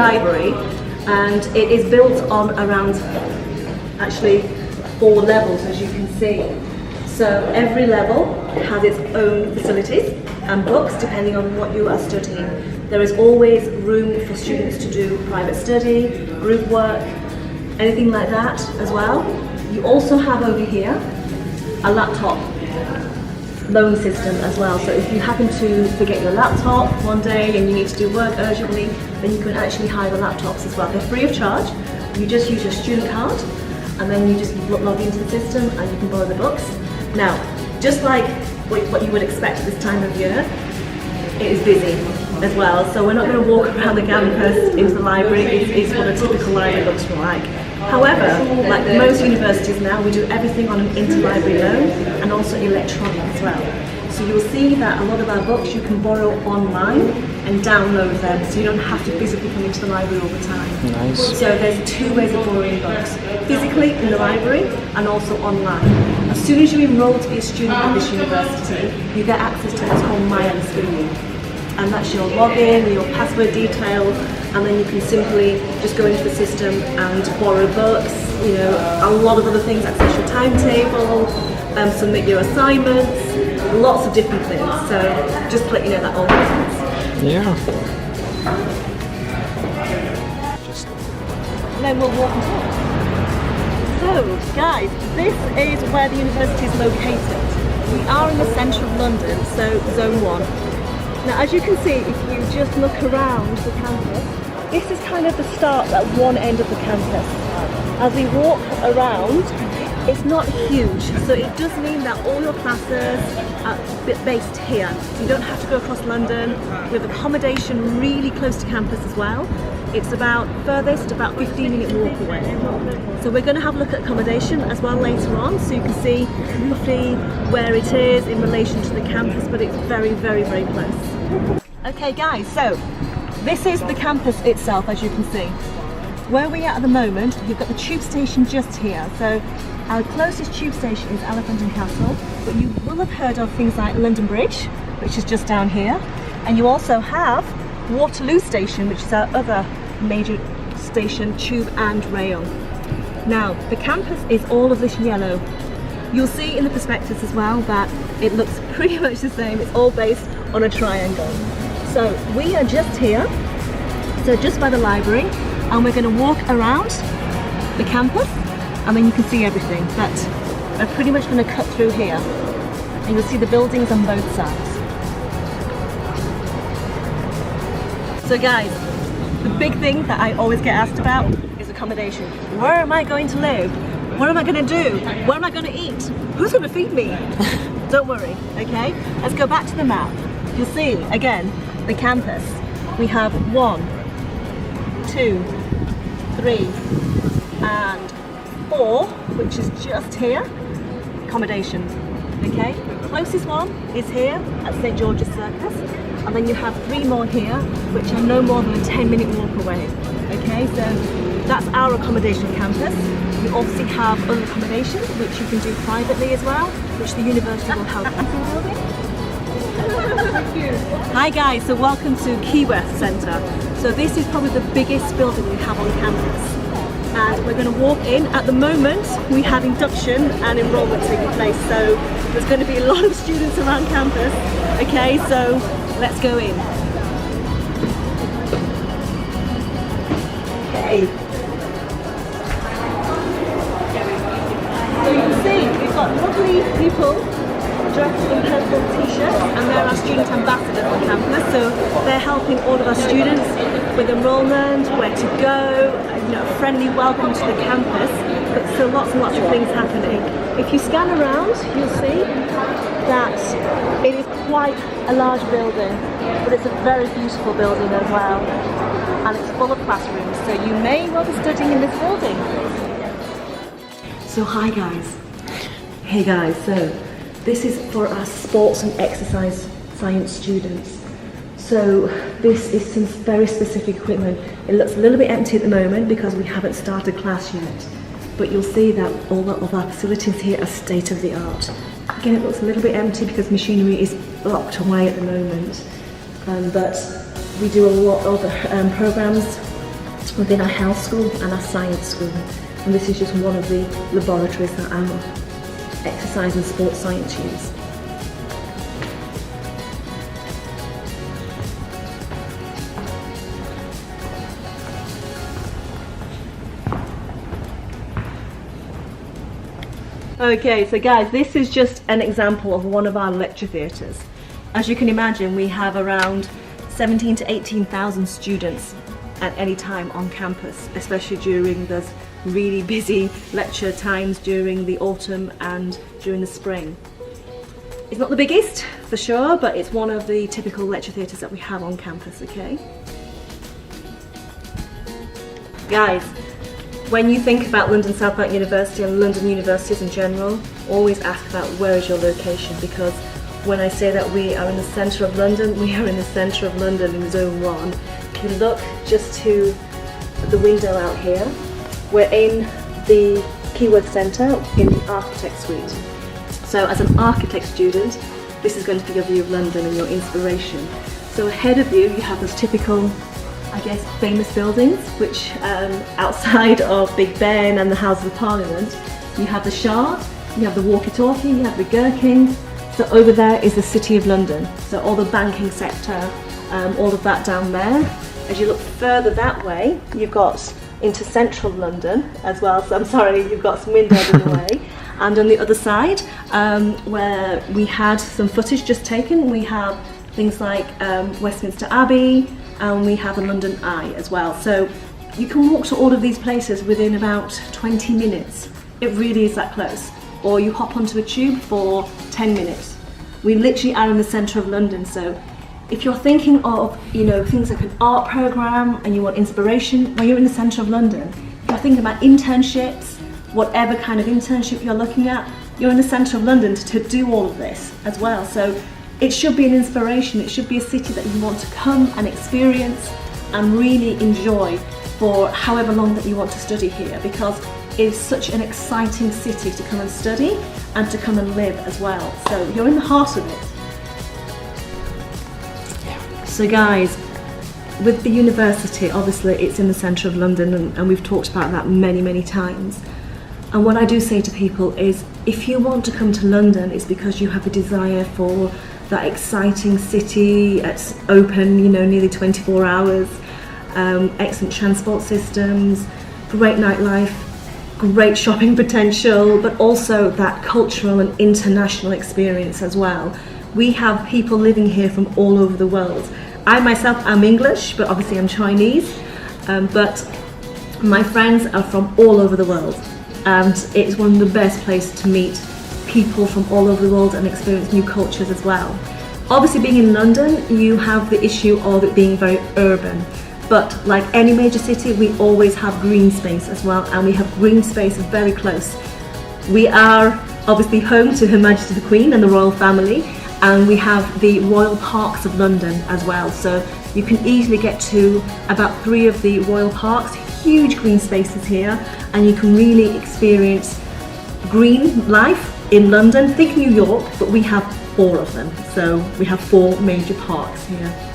library, and it is built on around actually 4 levels, as you can see. So every level has its own facilities and books depending on what you are studying. There is always room for students to do private study, group work, anything like that as well. You also have over here a laptop loan system as well. So if you happen to forget your laptop one day and you need to do work urgently, then you can actually hire the laptops as well. They're free of charge. You just use your student card and then you just log into the system and you can borrow the books. Now, just like what you would expect at this time of year, it is busy as well. So we're not going to walk around the campus into the library. It's what a typical library looks like. However, like most universities now, we do everything on an interlibrary loan and also electronic as well. So you'll see that a lot of our books you can borrow online and download them, so you don't have to physically come into the library all the time. Nice. So there's 2 ways of borrowing books: physically in the library and also online. As soon as you enroll to be a student at this university, you get access to what's called My LSVU. And that's your login, your password details, and then you can simply just go into the system and borrow books, you know, a lot of other things, access your timetable, submit your assignments, lots of different things. So just to let you know that all happens. Yeah. And then we'll walk and talk. So guys, this is where the university is located. We are in the centre of London, so Zone 1. Now, as you can see, if you just look around the campus, this is kind of the start at one end of the campus. As we walk around, it's not huge, so it does mean that all your classes are based here. So you don't have to go across London. We have accommodation really close to campus as well. It's about 15-minute walk away. So we're going to have a look at accommodation as well later on, so you can see roughly where it is in relation to the campus, but it's very, very, very close. Okay guys, so this is the campus itself, as you can see. Where we are at the moment, you've got the tube station just here. So our closest tube station is Elephant and Castle, but you will have heard of things like London Bridge, which is just down here. And you also have Waterloo Station, which is our other major station, tube and rail. Now, the campus is all of this yellow. You'll see in the prospectus as well that it looks pretty much the same. It's all based on a triangle. So we are just here, so just by the library, and we're going to walk around the campus and then you can see everything. But we're pretty much going to cut through here and you'll see the buildings on both sides. So guys, the big thing that I always get asked about is accommodation. Where am I going to live? What am I going to do? Where am I going to eat? Who's going to feed me? Don't worry, okay? Let's go back to the map. You'll see, again, the campus. We have 1, 2, 3, and 4, which is just here, accommodation, okay? The closest one is here at St George's Circus, and then you have 3 more here, which are no more than a 10-minute walk away, okay? So that's our accommodation campus. We obviously have other accommodation, which you can do privately as well, which the university will help you. Hi guys, so welcome to Keyworth Centre. So this is probably the biggest building we have on campus. And we're going to walk in. At the moment, we have induction and enrolment taking place. So there's going to be a lot of students around campus. Okay, so let's go in. Okay. So you can see, we've got lovely people dressed in purple t-shirts, and they're our student ambassadors on campus, so they're helping all of our students with enrolment, where to go, you know, a friendly welcome to the campus, but still lots and lots of things happening. If you scan around, you'll see that it is quite a large building, but it's a very beautiful building as well, and it's full of classrooms, so you may well be studying in this building. So hi guys. Hey guys, so this is for our sports and exercise science students. So this is some very specific equipment. It looks a little bit empty at the moment because we haven't started class yet. But you'll see that all of our facilities here are state of the art. Again, it looks a little bit empty because machinery is locked away at the moment. But we do a lot of programs within our health school and our science school. And this is just one of the laboratories that our exercise and sports science use. Okay, so guys, this is just an example of one of our lecture theatres. As you can imagine, we have around 17 to 18,000 students at any time on campus, especially during those really busy lecture times during the autumn and during the spring. It's not the biggest, for sure, but it's one of the typical lecture theatres that we have on campus, okay? Guys, when you think about London South Bank University and London universities in general, always ask about where is your location, because when I say that we are in the centre of London, we are in the centre of London in Zone 1. If you look just to the window out here, we're in the Keyworth Centre in the Architect Suite. So as an architect student, this is going to be your view of London and your inspiration. So ahead of you, you have those typical, I guess, famous buildings, which outside of Big Ben and the Houses of Parliament, you have the Shard, you have the Walkie-Talkie, you have the Gherkin. So over there is the City of London. So all the banking sector, all of that down there. As you look further that way, you've got into central London as well. So I'm sorry, you've got some windows in the way. And on the other side, where we had some footage just taken, we have things like Westminster Abbey, and we have the London Eye as well. So you can walk to all of these places within about 20 minutes. It really is that close. Or you hop onto a tube for 10 minutes. We literally are in the centre of London, so if you're thinking of, you know, things like an art programme and you want inspiration, well, you're in the centre of London. If you're thinking about internships, whatever kind of internship you're looking at, you're in the centre of London to do all of this as well. So it should be an inspiration, it should be a city that you want to come and experience and really enjoy for however long that you want to study here, because it's such an exciting city to come and study and to come and live as well. So you're in the heart of it. So guys, with the university, obviously it's in the centre of London, and we've talked about that many times. And what I do say to people is, if you want to come to London, it's because you have a desire for that exciting city. It's open, you know, nearly 24 hours, excellent transport systems, great nightlife, great shopping potential, but also that cultural and international experience as well. We have people living here from all over the world. I myself am English, but obviously I'm Chinese, but my friends are from all over the world, and it's one of the best places to meet people from all over the world and experience new cultures as well. Obviously, being in London, you have the issue of it being very urban, but like any major city, we always have green space as well, and we have green space very close. We are obviously home to Her Majesty the Queen and the royal family, and we have the Royal Parks of London as well, so you can easily get to about 3 of the royal parks, huge green spaces here, and you can really experience green life in London. Think New York, but we have 4 of them, so we have 4 major parks here.